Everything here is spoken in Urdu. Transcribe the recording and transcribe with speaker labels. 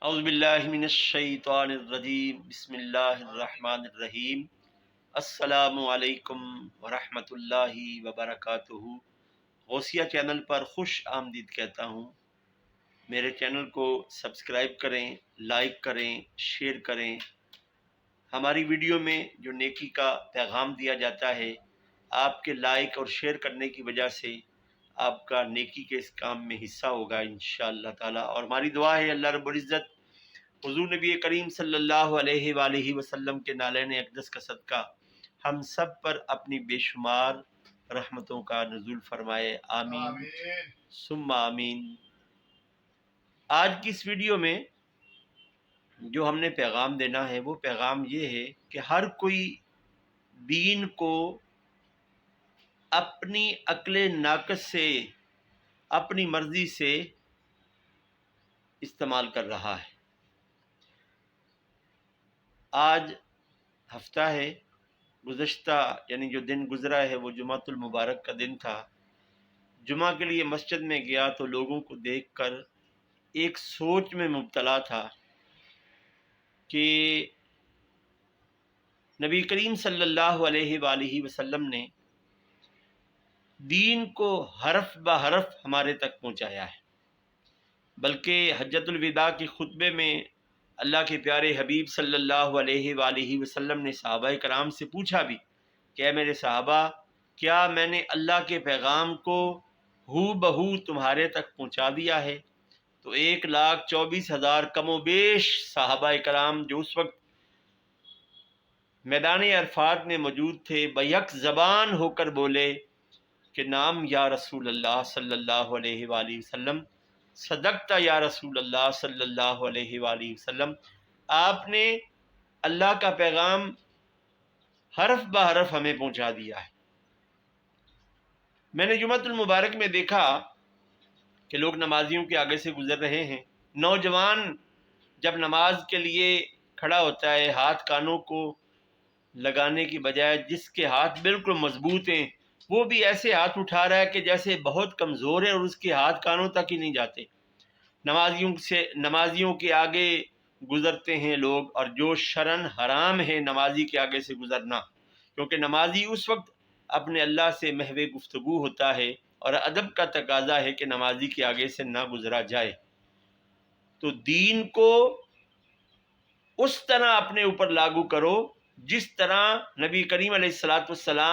Speaker 1: اعوذ باللہ من الشیطان الرجیم بسم اللہ الرحمن الرحیم السلام علیکم ورحمۃ اللہ وبرکاتہ۔ غوثیہ چینل پر خوش آمدید کہتا ہوں۔ میرے چینل کو سبسکرائب کریں، لائک کریں، شیئر کریں۔ ہماری ویڈیو میں جو نیکی کا پیغام دیا جاتا ہے، آپ کے لائک اور شیئر کرنے کی وجہ سے آپ کا نیکی کے اس کام میں حصہ ہوگا انشاءاللہ تعالی۔ اور ہماری دعا ہے اللہ رب العزت حضور نبی کریم صلی اللہ علیہ وآلہ وسلم کے نالین اقدس کا صدقہ ہم سب پر اپنی بے شمار رحمتوں کا نزول فرمائے، آمین ثم آمین۔ آج کی اس ویڈیو میں جو ہم نے پیغام دینا ہے وہ پیغام یہ ہے کہ ہر کوئی دین کو اپنی عقل ناقص سے، اپنی مرضی سے استعمال کر رہا ہے۔ آج ہفتہ ہے، گزشتہ یعنی جو دن گزرا ہے وہ جمعۃ المبارک کا دن تھا۔ جمعہ کے لیے مسجد میں گیا تو لوگوں کو دیکھ کر ایک سوچ میں مبتلا تھا کہ نبی کریم صلی اللہ علیہ وآلہ وسلم نے دین کو حرف بہ حرف ہمارے تک پہنچایا ہے، بلکہ حجۃ الوداع کے خطبے میں اللہ کے پیارے حبیب صلی اللہ علیہ وآلہ وسلم نے صحابہ کرام سے پوچھا بھی کہ اے میرے صحابہ، کیا میں نے اللہ کے پیغام کو ہو بہو تمہارے تک پہنچا دیا ہے؟ تو 1,24,000 کم و بیش صحابہ کرام جو اس وقت میدان عرفات میں موجود تھے، بیک زبان ہو کر بولے کہ نام یا رسول اللہ صلی اللہ علیہ وآلہ وسلم، صدقتا یا رسول اللہ صلی اللہ علیہ وآلہ وسلم، آپ نے اللہ کا پیغام حرف بہ حرف ہمیں پہنچا دیا ہے۔ میں نے جمعۃ المبارک میں دیکھا کہ لوگ نمازیوں کے آگے سے گزر رہے ہیں۔ نوجوان جب نماز کے لیے کھڑا ہوتا ہے، ہاتھ کانوں کو لگانے کی بجائے جس کے ہاتھ بالکل مضبوط ہیں، وہ بھی ایسے ہاتھ اٹھا رہا ہے کہ جیسے بہت کمزور ہے اور اس کے ہاتھ کانوں تک ہی نہیں جاتے۔ نمازیوں کے آگے گزرتے ہیں لوگ، اور جو شرعاً حرام ہے نمازی کے آگے سے گزرنا، کیونکہ نمازی اس وقت اپنے اللہ سے محو گفتگو ہوتا ہے اور ادب کا تقاضا ہے کہ نمازی کے آگے سے نہ گزرا جائے۔ تو دین کو اس طرح اپنے اوپر لاگو کرو جس طرح نبی کریم علیہ الصلوۃ والسلام